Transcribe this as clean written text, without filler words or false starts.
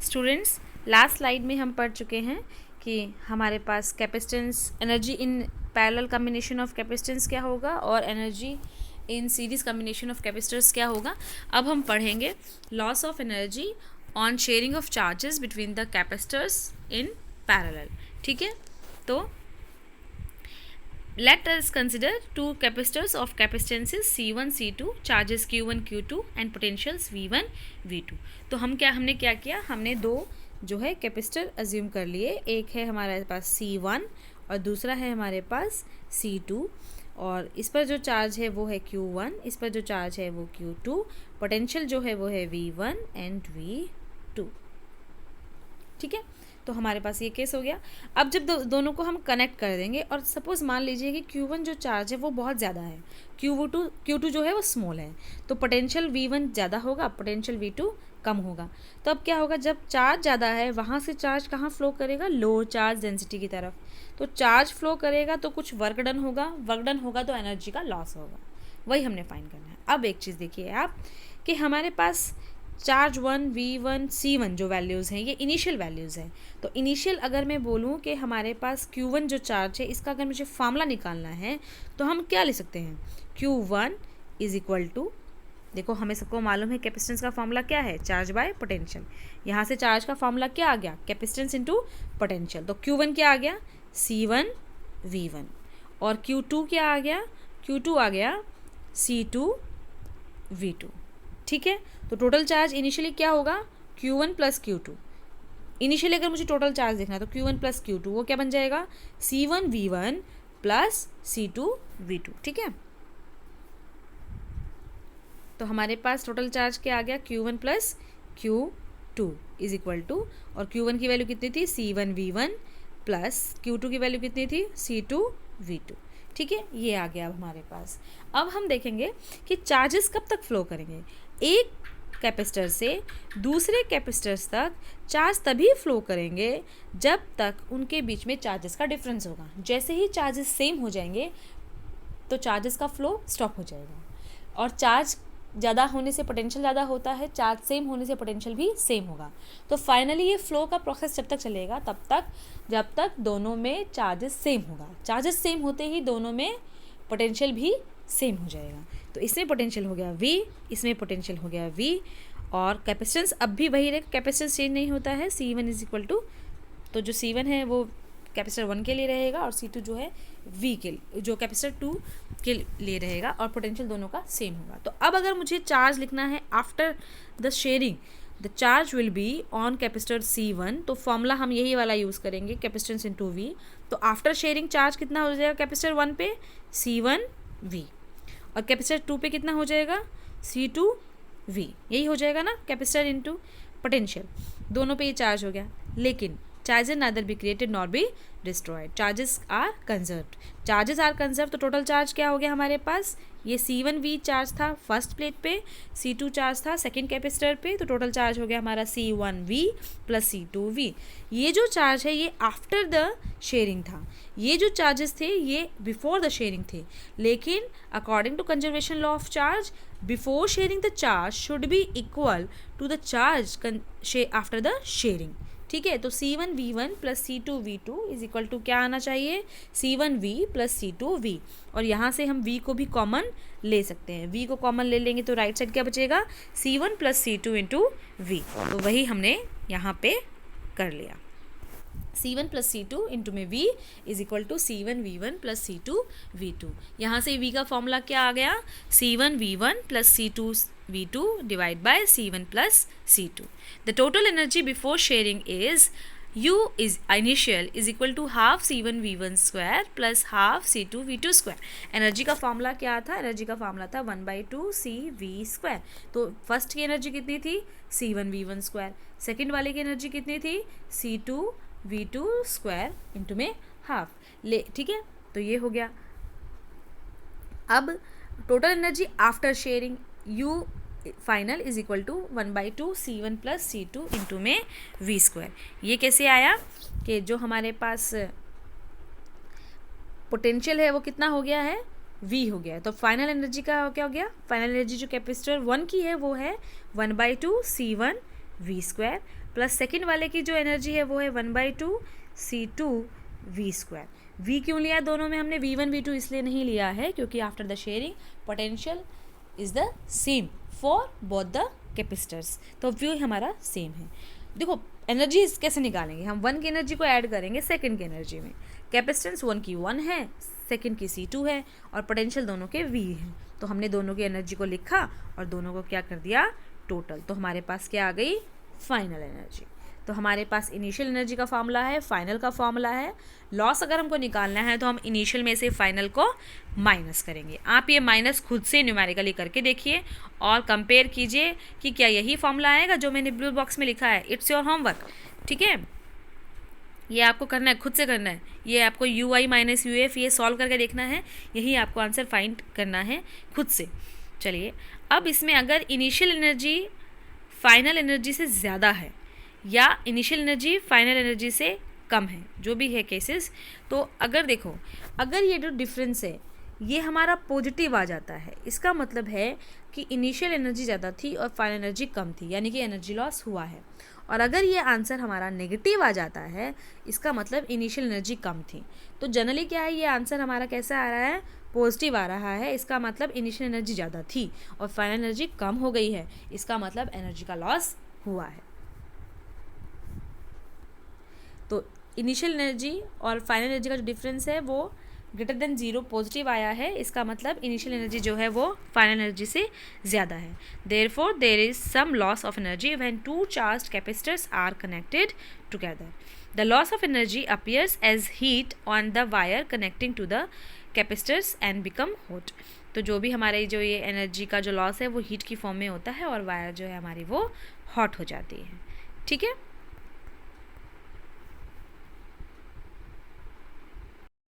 Students, last slide में हम पढ़ चुके हैं कि हमारे पास capacitance energy in parallel combination of capacitance क्या होगा और energy in series combination of capacitors क्या होगा। अब हम पढ़ेंगे loss of energy on sharing of charges between the capacitors in parallel. ठीक है, तो let us consider two capacitors of capacitances C1 C2, charges Q1 Q2 and potentials V1 V2। तो हमने क्या किया, हमने दो जो है कैपेसिटर अज्यूम कर लिए। एक है हमारे पास C1 और दूसरा है हमारे पास C2, और इस पर जो चार्ज है वो है Q1, इस पर जो चार्ज है वो Q2, पोटेंशियल जो है वो है V1 एंड V2। ठीक है, तो हमारे पास ये केस हो गया। अब जब दोनों को हम कनेक्ट कर देंगे और सपोज मान लीजिए कि Q1 जो चार्ज है वो बहुत ज़्यादा है, Q2 जो है वो स्मॉल है, तो पोटेंशियल V1 ज़्यादा होगा, पोटेंशियल V2 कम होगा। तो अब क्या होगा, जब चार्ज ज़्यादा है वहाँ से चार्ज कहाँ फ्लो करेगा, लो चार्ज डेंसिटी की तरफ। तो चार्ज फ्लो करेगा तो कुछ वर्क डन होगा तो एनर्जी का लॉस होगा। वही हमने फाइंड करना है। अब एक चीज़ देखिए आप कि हमारे पास चार्ज 1 V1 C1 जो वैल्यूज़ हैं ये इनिशियल वैल्यूज़ हैं। तो इनिशियल अगर मैं बोलूँ कि हमारे पास Q1 जो चार्ज है इसका अगर मुझे फार्मूला निकालना है तो हम क्या ले सकते हैं, Q1 इज़ इक्वल टू, देखो हमें सबको मालूम है कैपेसिटेंस का फार्मूला क्या है, चार्ज बाय पोटेंशियल। यहाँ से चार्ज का फार्मूला क्या आ गया, कैपेसिटेंस इंटू पोटेंशियल। तो Q1 क्या आ गया, C1 V1, और Q2 क्या आ गया, Q2 आ गया C2 V2। ठीक है, तो टोटल चार्ज इनिशियली क्या होगा, Q1 प्लस Q2। इनिशियली अगर मुझे टोटल चार्ज देखना है तो Q1 प्लस Q2 वो क्या बन जाएगा, C1 V1 plus C2 V2। ठीक है, तो हमारे पास टोटल चार्ज क्या आ गया, Q1 plus Q2 is equal to, और Q1 की वैल्यू कितनी थी, C1 V1 प्लस Q2 की वैल्यू कितनी थी, C2 V2। ठीक है, ये आ गया अब हमारे पास। अब हम देखेंगे कि चार्जेस कब तक फ्लो करेंगे। एक कैपेसिटर से दूसरे कैपेसिटर्स तक चार्ज तभी फ्लो करेंगे जब तक उनके बीच में चार्जेस का डिफरेंस होगा। जैसे ही चार्जेस सेम हो जाएंगे तो चार्जेस का फ्लो स्टॉप हो जाएगा, और चार्ज ज़्यादा होने से पोटेंशियल ज़्यादा होता है, चार्ज सेम होने से पोटेंशियल भी सेम होगा। तो फाइनली ये फ्लो का प्रोसेस जब तक चलेगा तब तक जब तक दोनों में चार्जेस सेम होगा। चार्जेस सेम होते ही दोनों में पोटेंशियल भी सेम हो जाएगा। तो इसमें पोटेंशियल हो गया V, इसमें पोटेंशियल हो गया V, और कैपेसिटेंस अब भी वही रहेगा, कैपेसिटेंस चेंज नहीं होता है। C1 इज इक्वल टू, तो जो C1 है वो कैपेसिटर 1 के लिए रहेगा और C2 जो है V के लिए, जो कैपेसिटर 2 के लिए रहेगा, और पोटेंशियल दोनों का सेम होगा। तो अब अगर मुझे चार्ज लिखना है after the sharing, the charge will be on capacitor C1, तो फॉर्मूला हम यही वाला यूज़ करेंगे, कैपेसिटेंस इंटू V। तो आफ्टर शेयरिंग चार्ज कितना हो जाएगा कैपेसिटर 1 पे, C1 V, और कैपेसिटर 2 पे कितना हो जाएगा, C2 V। यही हो जाएगा ना, कैपेसिटर इंटू पोटेंशियल, दोनों पे ये चार्ज हो गया। लेकिन charges neither be created nor be destroyed, charges are conserve. तो टोटल चार्ज क्या हो गया हमारे पास, ये C1 V चार्ज था फर्स्ट प्लेट पे, C2 चार्ज था सेकंड कैपेसिटर पे, तो टोटल चार्ज हो गया हमारा C1 V plus C2 V। ये जो चार्ज है ये आफ्टर द शेयरिंग था, ये जो चार्जेस थे ये बिफोर द शेयरिंग थे। लेकिन according to conservation law of charge, before sharing the charge should be equal to the charge after the sharing. ठीक है, तो C1 V1 plus C2 V2 is equal to क्या आना चाहिए, C1 V plus C2 V, और यहाँ से हम V को भी कॉमन ले सकते हैं। V को कॉमन ले लेंगे तो राइट साइड क्या बचेगा, C1 plus C2 into V। तो वही हमने यहाँ पे कर लिया, C1 प्लस C2 इंटू में V is equal to C1 V1 plus C2 V2। यहाँ से V का फॉर्मूला क्या आ गया, C1 V1 plus C2 V2 divide by C1 plus C2। The total energy before sharing is U is initial is equal to half C1 V1 square plus half C2 V2 square। Energy का formula क्या था, energy का formula था 1/2 CV square. तो first की energy कितनी थी, C1 V1 square, second वाले की एनर्जी कितनी थी, C2 V2 स्क्वायर इंटू में हाफ ले। ठीक है, तो ये हो गया। अब total energy after sharing U final is equal to 1/2 C1 plus C2 into में V स्क्वायर। ये कैसे आया कि जो हमारे पास पोटेंशियल है वो कितना हो गया है, V हो गया। तो फाइनल एनर्जी का क्या हो गया, फाइनल एनर्जी जो कैपेसिटर 1 की है वो है 1/2 C1 V square plus second वाले की जो एनर्जी है वो है 1/2 C2V²। V क्यों लिया दोनों में हमने? V1 V2 इसलिए नहीं लिया है क्योंकि after the sharing potential is the same for both the capacitors, तो व्यू हमारा सेम है। देखो एनर्जी कैसे निकालेंगे हम? 1 की एनर्जी को ऐड करेंगे सेकंड की एनर्जी में। कैपेसिटेंस 1 की 1 है, सेकंड की C2 है और पोटेंशियल दोनों के V है, तो हमने दोनों की एनर्जी को लिखा और दोनों को क्या कर दिया? टोटल। तो हमारे पास क्या आ गई? Final energy. तो हमारे पास इनिशियल एनर्जी का फॉर्मूला है, फाइनल का फॉर्मूला है। लॉस अगर हमको निकालना है तो हम इनिशियल में से फाइनल को माइनस करेंगे। आप ये माइनस खुद से न्यूमेरिकली करके देखिए और कंपेयर कीजिए कि क्या यही फॉर्मूला आएगा जो मैंने ब्लू बॉक्स में लिखा है। इट्स योर होमवर्क, ठीक है? ये आपको करना है, खुद से करना है। ये आपको UI माइनस UF ये सॉल्व करके देखना है, यही आपको आंसर फाइंड करना है खुद से। चलिए अब इसमें अगर इनिशियल एनर्जी फाइनल एनर्जी से ज़्यादा है या इनिशियल एनर्जी फाइनल एनर्जी से कम है, जो भी है केसेस, तो अगर देखो अगर ये जो डिफरेंस है ये हमारा पॉजिटिव आ जाता है, इसका मतलब है कि इनिशियल एनर्जी ज़्यादा थी और फाइनल एनर्जी कम थी, यानी कि एनर्जी लॉस हुआ है। और अगर ये आंसर हमारा नेगेटिव आ जाता है, इसका मतलब इनिशियल एनर्जी कम थी। तो जनरली क्या है, ये आंसर हमारा कैसा आ रहा है? पॉजिटिव आ रहा है। इसका मतलब इनिशियल एनर्जी ज़्यादा थी और फाइनल एनर्जी कम हो गई है, इसका मतलब एनर्जी का लॉस हुआ है। तो इनिशियल एनर्जी और फाइनल एनर्जी का जो डिफरेंस है वो ग्रेटर देन 0 पॉजिटिव आया है, इसका मतलब इनिशियल एनर्जी जो है वो फाइनल एनर्जी से ज़्यादा है। Therefore there is some loss of energy when 2 charged capacitors are connected together. The loss of energy appears as heat on the wire connecting to the capacitors and become hot. तो जो भी हमारे जो ये energy का जो loss है वो हीट की फॉर्म में होता है और वायर जो है हमारी वो हॉट हो जाती है, ठीक है?